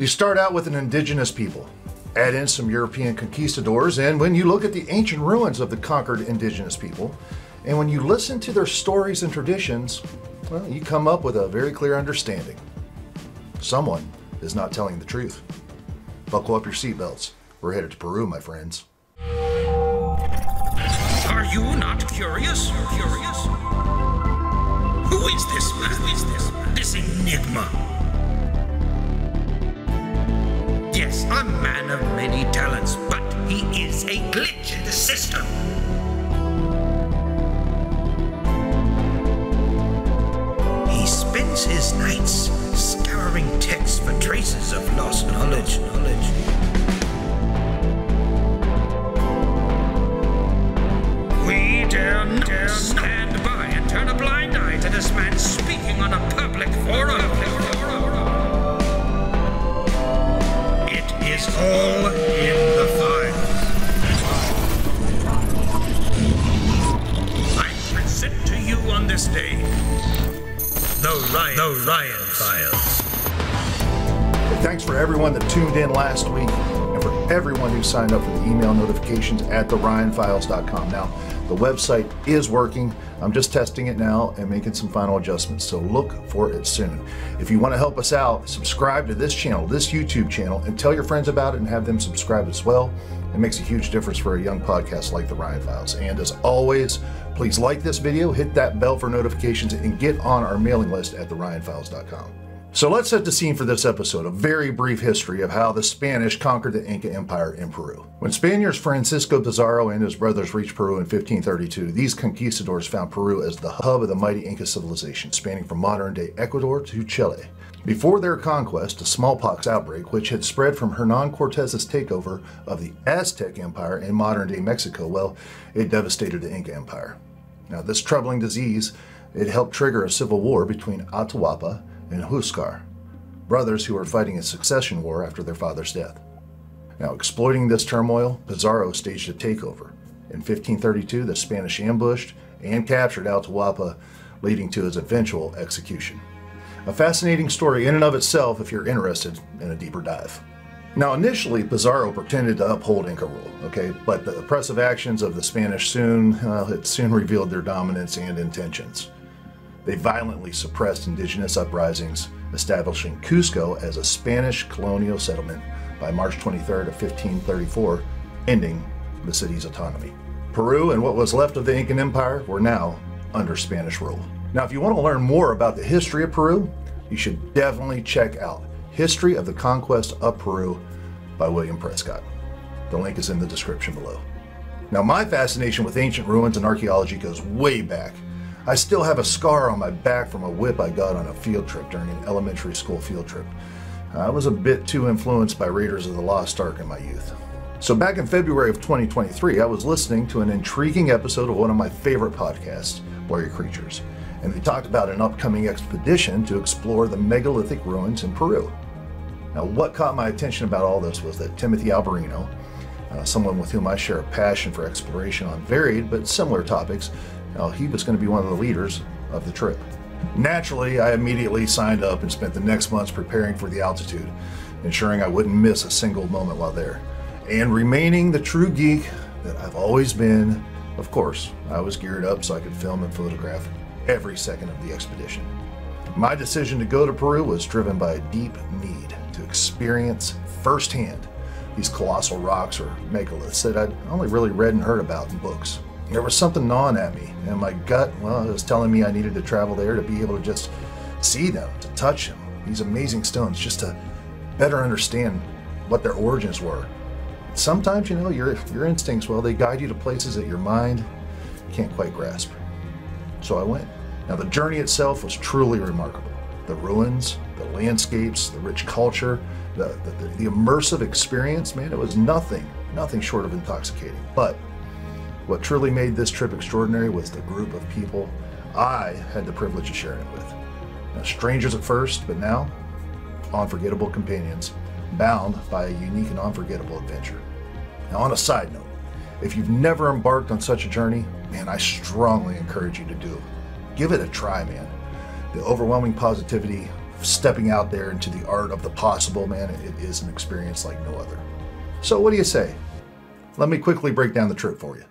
You start out with an indigenous people, add in some European conquistadors, and when you look at the ancient ruins of the conquered indigenous people, and when you listen to their stories and traditions, well, you come up with a very clear understanding. Someone is not telling the truth. Buckle up your seatbelts. We're headed to Peru, my friends. Are you not curious? Who is this man? This enigma? Yes, a man of many talents, but he is a glitch in the system. He spends his nights scouring texts for traces of lost knowledge. We dare not stand by and turn a blind eye to this man speaking on a public forum. It is all in the file. I present to you on this day the Ryan Files. Thanks for everyone that tuned in last week, and for everyone who signed up for the email notifications at theryanfiles.com. Now, the website is working. I'm just testing it now and making some final adjustments, so look for it soon. If you want to help us out, subscribe to this channel, this YouTube channel, and tell your friends about it and have them subscribe as well. It makes a huge difference for a young podcast like the Ryan Files. And as always, please like this video, hit that bell for notifications, and get on our mailing list at theryanfiles.com. So let's set the scene for this episode, a very brief history of how the Spanish conquered the Inca Empire in Peru. When Spaniards Francisco Pizarro and his brothers reached Peru in 1532, these conquistadors found Peru as the hub of the mighty Inca civilization, spanning from modern-day Ecuador to Chile. Before their conquest, a smallpox outbreak, which had spread from Hernan Cortez's takeover of the Aztec Empire in modern-day Mexico, well, it devastated the Inca Empire. Now, this troubling disease, it helped trigger a civil war between Atahualpa and Huáscar, brothers who were fighting a succession war after their father's death. Now, exploiting this turmoil, Pizarro staged a takeover. In 1532, the Spanish ambushed and captured Atahualpa, leading to his eventual execution. A fascinating story in and of itself if you're interested in a deeper dive. Now, initially, Pizarro pretended to uphold Inca rule, okay, but the oppressive actions of the Spanish soon revealed their dominance and intentions. They violently suppressed indigenous uprisings, establishing Cusco as a Spanish colonial settlement by March 23rd of 1534, ending the city's autonomy. Peru and what was left of the Incan Empire were now under Spanish rule. Now, if you want to learn more about the history of Peru, you should definitely check out History of the Conquest of Peru by William Prescott. The link is in the description below. Now, my fascination with ancient ruins and archaeology goes way back. I still have a scar on my back from a whip I got on a field trip during an elementary school field trip. I was a bit too influenced by Raiders of the Lost Ark in my youth. So back in February of 2023, I was listening to an intriguing episode of one of my favorite podcasts, Warrior Creatures, and they talked about an upcoming expedition to explore the megalithic ruins in Peru. Now, what caught my attention about all this was that Timothy Alberino, someone with whom I share a passion for exploration on varied but similar topics, he was going to be one of the leaders of the trip. Naturally, I immediately signed up and spent the next months preparing for the altitude, ensuring I wouldn't miss a single moment while there. And remaining the true geek that I've always been, of course, I was geared up so I could film and photograph every second of the expedition. My decision to go to Peru was driven by a deep need to experience firsthand these colossal rocks, or megaliths, that I'd only really read and heard about in books. There was something gnawing at me, and my gut, well, it was telling me I needed to travel there to be able to just see them, to touch them, these amazing stones, just to better understand what their origins were. Sometimes, you know, your instincts, well, they guide you to places that your mind can't quite grasp. So I went. Now, the journey itself was truly remarkable. The ruins, the landscapes, the rich culture, the immersive experience, man, it was nothing short of intoxicating. But what truly made this trip extraordinary was the group of people I had the privilege of sharing it with. Now, strangers at first, but now unforgettable companions, bound by a unique and unforgettable adventure. Now, on a side note, if you've never embarked on such a journey, man, I strongly encourage you to do it. Give it a try, man. The overwhelming positivity, stepping out there into the art of the possible, man, it is an experience like no other. So what do you say? Let me quickly break down the trip for you.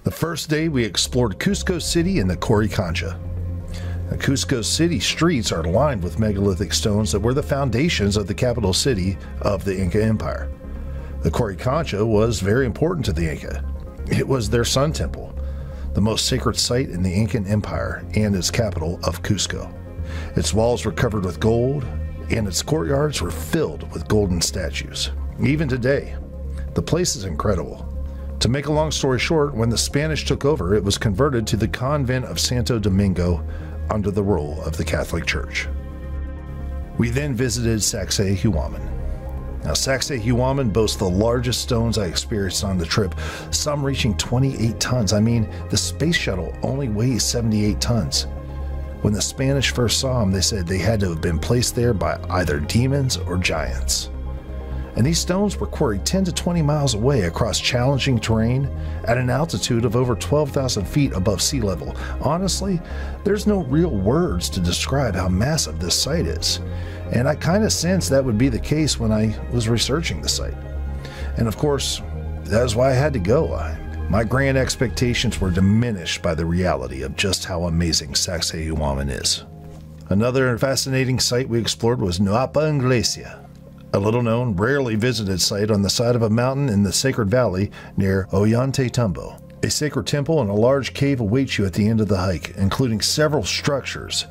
The first day we explored Cusco City and the Coricancha. The Cusco City streets are lined with megalithic stones that were the foundations of the capital city of the Inca Empire. The Coricancha was very important to the Inca. It was their sun temple, the most sacred site in the Incan Empire and its capital of Cusco. Its walls were covered with gold, and its courtyards were filled with golden statues. Even today, the place is incredible. To make a long story short, when the Spanish took over, it was converted to the convent of Santo Domingo under the rule of the Catholic Church. We then visited Sacsayhuaman. Now, Sacsayhuaman boasts the largest stones I experienced on the trip, some reaching 28 tons. I mean, the space shuttle only weighs 78 tons. When the Spanish first saw them, they said they had to have been placed there by either demons or giants. And these stones were quarried 10 to 20 miles away across challenging terrain at an altitude of over 12,000 feet above sea level. Honestly, there's no real words to describe how massive this site is. And I kind of sensed that would be the case when I was researching the site. And of course, that's why I had to go. My grand expectations were diminished by the reality of just how amazing Sacsayhuaman is. Another fascinating site we explored was Nuapa Iglesia, a little-known, rarely visited site on the side of a mountain in the Sacred Valley near Ollantaytambo. A sacred temple and a large cave awaits you at the end of the hike, including several structures,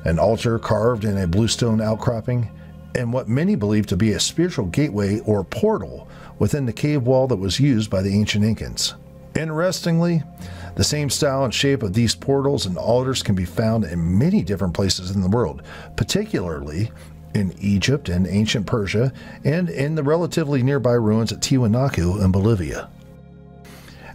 an altar carved in a bluestone outcropping, and what many believe to be a spiritual gateway or portal within the cave wall that was used by the ancient Incans. Interestingly, the same style and shape of these portals and altars can be found in many different places in the world, particularly in Egypt and ancient Persia, and in the relatively nearby ruins at Tiwanaku in Bolivia.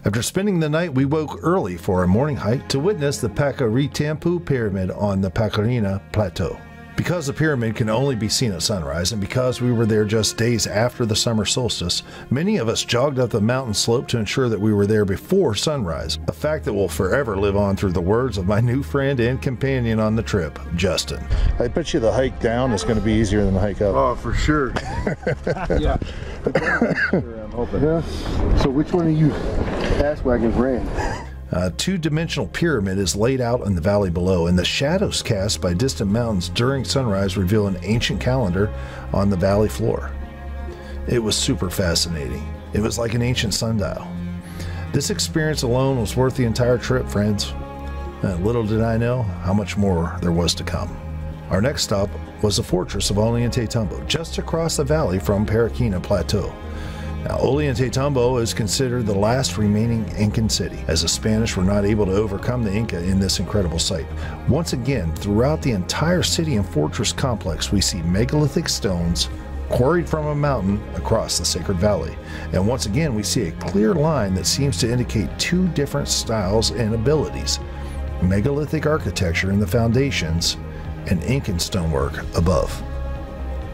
After spending the night, we woke early for a morning hike to witness the Pakaritampu Pyramid on the Pacarina Plateau. Because the pyramid can only be seen at sunrise, and because we were there just days after the summer solstice, many of us jogged up the mountain slope to ensure that we were there before sunrise, a fact that will forever live on through the words of my new friend and companion on the trip, Justin. I bet you the hike down is going to be easier than the hike up. Oh, for sure. Yeah. I'm hoping. Yeah. So which one of you ass wagons ran? A two-dimensional pyramid is laid out in the valley below, and the shadows cast by distant mountains during sunrise reveal an ancient calendar on the valley floor. It was super fascinating. It was like an ancient sundial. This experience alone was worth the entire trip, friends. Little did I know how much more there was to come. Our next stop was the fortress of Ollantaytambo, just across the valley from Parakina Plateau. Now, Ollantaytambo is considered the last remaining Incan city, as the Spanish were not able to overcome the Inca in this incredible site. Once again, throughout the entire city and fortress complex, we see megalithic stones quarried from a mountain across the Sacred Valley. And once again, we see a clear line that seems to indicate two different styles and abilities: megalithic architecture in the foundations and Incan stonework above.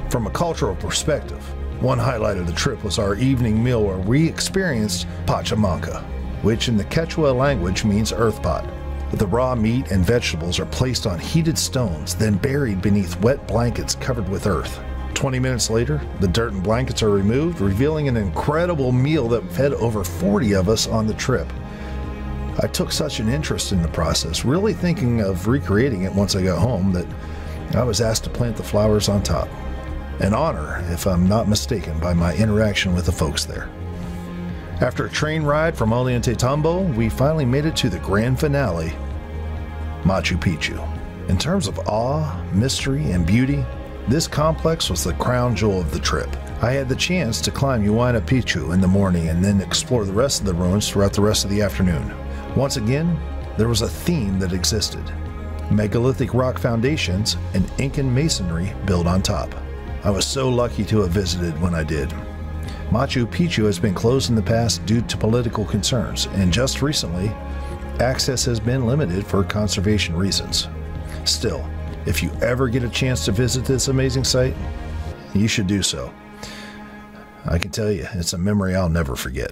From a cultural perspective, one highlight of the trip was our evening meal where we experienced pachamanca, which in the Quechua language means earth pot. The raw meat and vegetables are placed on heated stones, then buried beneath wet blankets covered with earth. 20 minutes later, the dirt and blankets are removed, revealing an incredible meal that fed over 40 of us on the trip. I took such an interest in the process, really thinking of recreating it once I got home, that I was asked to plant the flowers on top. An honor, if I'm not mistaken, by my interaction with the folks there. After a train ride from Ollantaytambo, we finally made it to the grand finale, Machu Picchu. In terms of awe, mystery, and beauty, this complex was the crown jewel of the trip. I had the chance to climb Huayna Picchu in the morning and then explore the rest of the ruins throughout the rest of the afternoon. Once again, there was a theme that existed: megalithic rock foundations and Incan masonry built on top. I was so lucky to have visited when I did. Machu Picchu has been closed in the past due to political concerns, and just recently, access has been limited for conservation reasons. Still, if you ever get a chance to visit this amazing site, you should do so. I can tell you, it's a memory I'll never forget.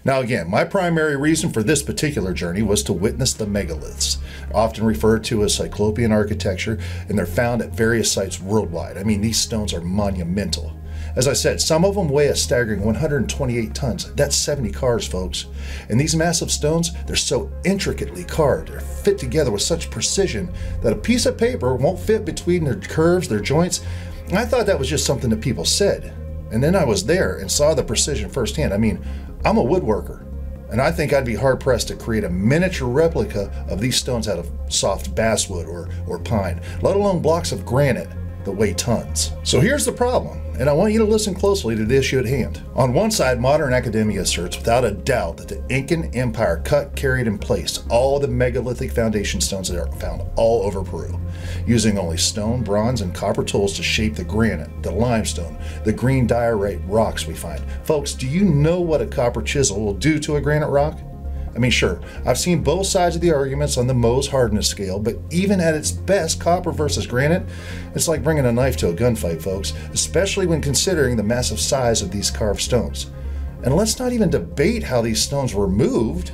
Now again, my primary reason for this particular journey was to witness the megaliths, often referred to as Cyclopean architecture, and they're found at various sites worldwide. I mean, these stones are monumental. As I said, some of them weigh a staggering 128 tons. That's 70 cars, folks. And these massive stones, they're so intricately carved. They're fit together with such precision that a piece of paper won't fit between their curves, their joints. And I thought that was just something that people said. And then I was there and saw the precision firsthand. I mean, I'm a woodworker, and I think I'd be hard-pressed to create a miniature replica of these stones out of soft basswood or pine, let alone blocks of granite that weigh tons. So here's the problem, and I want you to listen closely to the issue at hand. On one side, modern academia asserts without a doubt that the Incan Empire cut, carried, and placed all the megalithic foundation stones that are found all over Peru, using only stone, bronze, and copper tools to shape the granite, the limestone, the green diorite rocks we find. Folks, do you know what a copper chisel will do to a granite rock? I mean, sure, I've seen both sides of the arguments on the Mohs hardness scale, but even at its best, copper versus granite, it's like bringing a knife to a gunfight, folks, especially when considering the massive size of these carved stones. And let's not even debate how these stones were moved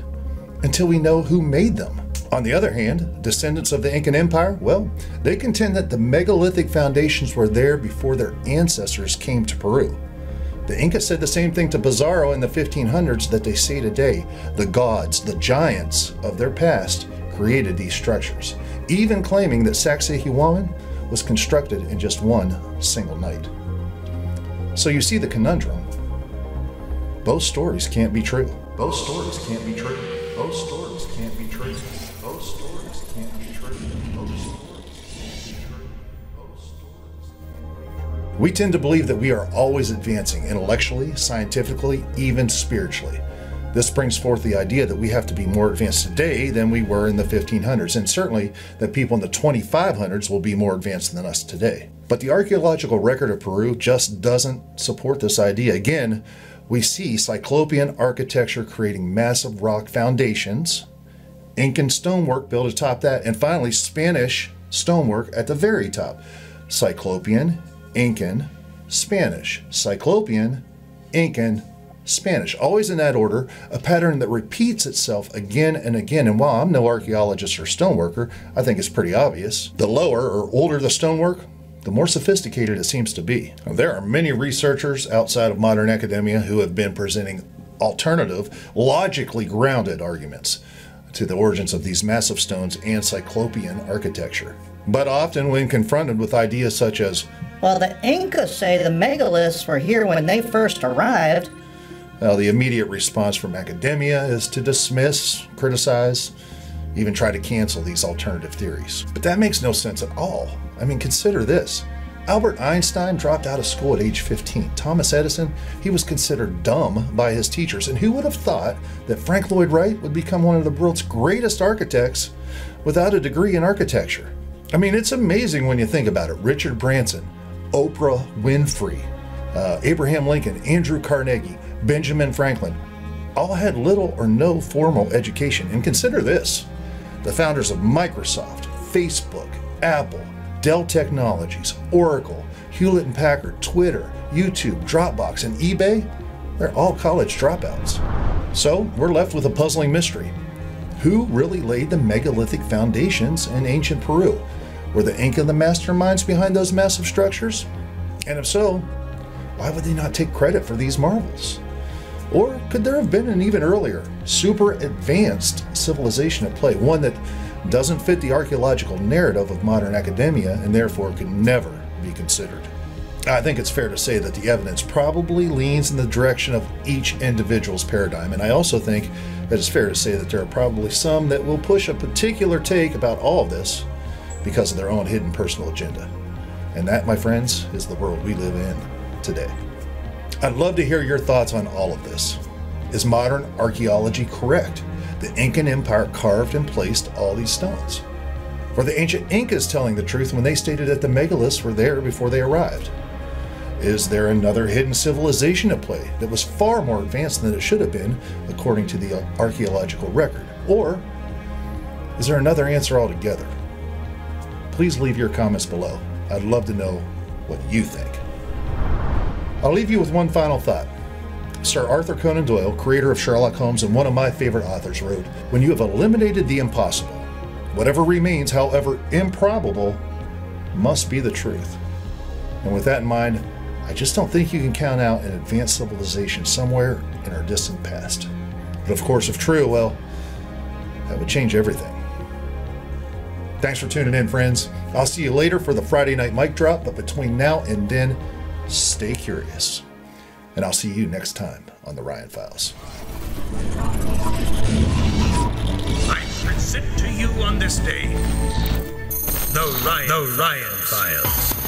until we know who made them. On the other hand, descendants of the Incan Empire, well, they contend that the megalithic foundations were there before their ancestors came to Peru. The Inca said the same thing to Pizarro in the 1500s that they say today. The gods, the giants of their past, created these structures, even claiming that Sacsayhuaman was constructed in just one single night. So you see the conundrum. Both stories can't be true. Both stories can't be true. Both stories can't be true. Both stories can't be true. Both stories can't be true. Both stories. We tend to believe that we are always advancing intellectually, scientifically, even spiritually. This brings forth the idea that we have to be more advanced today than we were in the 1500s, and certainly that people in the 2500s will be more advanced than us today. But the archaeological record of Peru just doesn't support this idea. Again, we see Cyclopean architecture creating massive rock foundations, Incan stonework built atop that, and finally Spanish stonework at the very top. Cyclopean, Incan, Spanish. Cyclopean, Incan, Spanish. Always in that order, a pattern that repeats itself again and again. And while I'm no archaeologist or stoneworker, I think it's pretty obvious. The lower or older the stonework, the more sophisticated it seems to be. Now, there are many researchers outside of modern academia who have been presenting alternative, logically grounded arguments to the origins of these massive stones and Cyclopean architecture. But often when confronted with ideas such as, well, the Incas say the megaliths were here when they first arrived, well, the immediate response from academia is to dismiss, criticize, even try to cancel these alternative theories. But that makes no sense at all. I mean, consider this. Albert Einstein dropped out of school at age 15. Thomas Edison, he was considered dumb by his teachers. And who would have thought that Frank Lloyd Wright would become one of the world's greatest architects without a degree in architecture? I mean, it's amazing when you think about it. Richard Branson, Oprah Winfrey, Abraham Lincoln, Andrew Carnegie, Benjamin Franklin, all had little or no formal education. And consider this, the founders of Microsoft, Facebook, Apple, Dell Technologies, Oracle, Hewlett & Packard, Twitter, YouTube, Dropbox, and eBay, they're all college dropouts. So we're left with a puzzling mystery. Who really laid the megalithic foundations in ancient Peru? Were the Inca the masterminds behind those massive structures? And if so, why would they not take credit for these marvels? Or could there have been an even earlier, super advanced civilization at play, one that doesn't fit the archaeological narrative of modern academia and therefore could never be considered? I think it's fair to say that the evidence probably leans in the direction of each individual's paradigm, and I also think that it's fair to say that there are probably some that will push a particular take about all of this because of their own hidden personal agenda. And that, my friends, is the world we live in today. I'd love to hear your thoughts on all of this. Is modern archaeology correct? The Incan Empire carved and placed all these stones? Were the ancient Incas telling the truth when they stated that the megaliths were there before they arrived? Is there another hidden civilization at play that was far more advanced than it should have been according to the archaeological record? Or is there another answer altogether? Please leave your comments below. I'd love to know what you think. I'll leave you with one final thought. Sir Arthur Conan Doyle, creator of Sherlock Holmes and one of my favorite authors, wrote, "When you have eliminated the impossible, whatever remains, however improbable, must be the truth." And with that in mind, I just don't think you can count out an advanced civilization somewhere in our distant past. But of course, if true, well, that would change everything. Thanks for tuning in, friends. I'll see you later for the Friday night mic drop, but between now and then, stay curious. And I'll see you next time on the Ryan Files. I present to you on this day the Ryan Files.